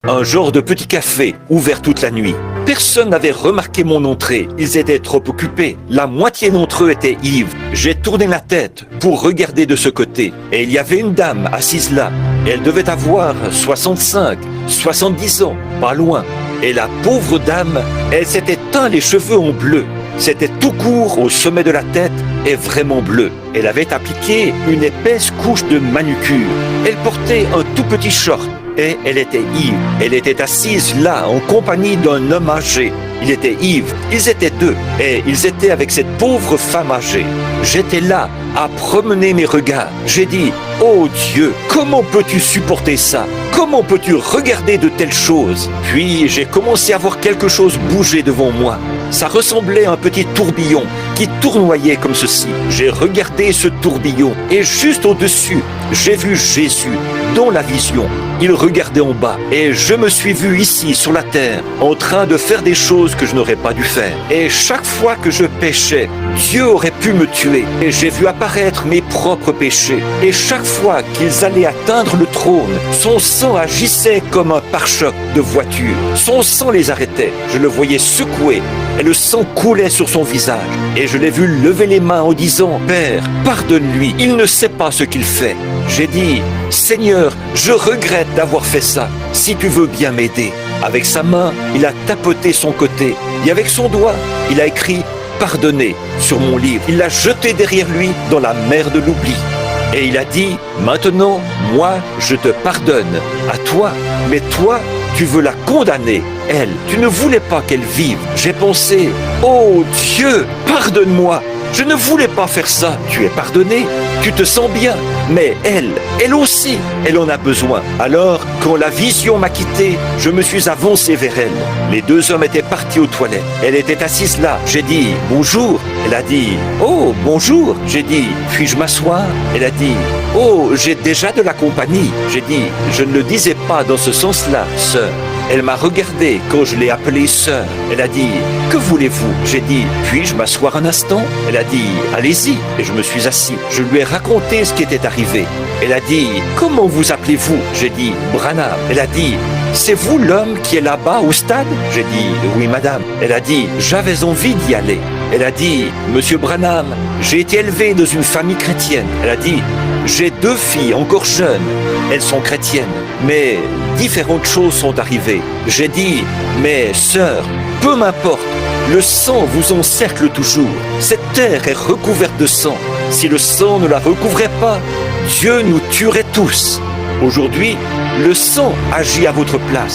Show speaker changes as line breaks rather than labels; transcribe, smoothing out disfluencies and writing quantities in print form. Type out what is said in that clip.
Un genre de petit café, ouvert toute la nuit. Personne n'avait remarqué mon entrée, ils étaient trop occupés. La moitié d'entre eux étaient ivres. J'ai tourné la tête pour regarder de ce côté. Et il y avait une dame assise là. Elle devait avoir 65, 70 ans, pas loin. Et la pauvre dame, elle s'était teint les cheveux en bleu. C'était tout court au sommet de la tête et vraiment bleu. Elle avait appliqué une épaisse couche de manucure. Elle portait un tout petit short. Et elle était ivre. Elle était assise là, en compagnie d'un homme âgé. Il était ivre. Ils étaient deux. Et ils étaient avec cette pauvre femme âgée. J'étais là, à promener mes regards. J'ai dit, oh Dieu, comment peux-tu supporter ça? Comment peux-tu regarder de telles choses? Puis j'ai commencé à voir quelque chose bouger devant moi. Ça ressemblait à un petit tourbillon qui tournoyait comme ceci. J'ai regardé ce tourbillon et juste au-dessus, j'ai vu Jésus dans la vision. Il regardait en bas et je me suis vu ici sur la terre en train de faire des choses que je n'aurais pas dû faire. Et chaque fois que je péchais, Dieu aurait pu me tuer. Et j'ai vu apparaître mes propres péchés. Et chaque fois qu'ils allaient atteindre le trône, son sang agissait comme un pare-choc de voiture. Son sang les arrêtait. Je le voyais secouer et le sang coulait sur son visage. Et je l'ai vu lever les mains en disant, Père, pardonne-lui, il ne sait pas ce qu'il fait. J'ai dit, Seigneur, je regrette d'avoir fait ça, si tu veux bien m'aider. Avec sa main, il a tapoté son côté, et avec son doigt, il a écrit « Pardonnez » sur mon livre. Il l'a jeté derrière lui dans la mer de l'oubli. Et il a dit « Maintenant, moi, je te pardonne, à toi, mais toi, tu veux la condamner, elle. Tu ne voulais pas qu'elle vive. » J'ai pensé « Oh Dieu, pardonne-moi. Je ne voulais pas faire ça. Tu es pardonné, tu te sens bien. Mais elle aussi, elle en a besoin. » Alors, quand la vision m'a quitté, je me suis avancé vers elle. Les deux hommes étaient partis aux toilettes. Elle était assise là. J'ai dit « Bonjour ». Elle a dit « Oh, bonjour ». J'ai dit « Puis-je m'asseoir ?» Elle a dit « Oh, j'ai déjà de la compagnie ». J'ai dit « Je ne le disais pas dans ce sens-là, sœur ». Elle m'a regardé quand je l'ai appelée sœur. Elle a dit « Que voulez-vous » J'ai dit « Puis-je m'asseoir un instant ?» Elle a dit « Allez-y » et je me suis assis. Je lui ai raconté ce qui était arrivé. Elle a dit « Comment vous appelez-vous » J'ai dit « Branham ». Elle a dit « C'est vous l'homme qui est là-bas au stade ?» J'ai dit « Oui, madame ». Elle a dit « J'avais envie d'y aller ». Elle a dit « Monsieur Branham, j'ai été élevé dans une famille chrétienne. » Elle a dit « J'ai deux filles encore jeunes. Elles sont chrétiennes. Mais différentes choses sont arrivées. » J'ai dit « Mais sœur, peu m'importe. Le sang vous encercle toujours. Cette terre est recouverte de sang. Si le sang ne la recouvrait pas, Dieu nous tuerait tous. Aujourd'hui, le sang agit à votre place.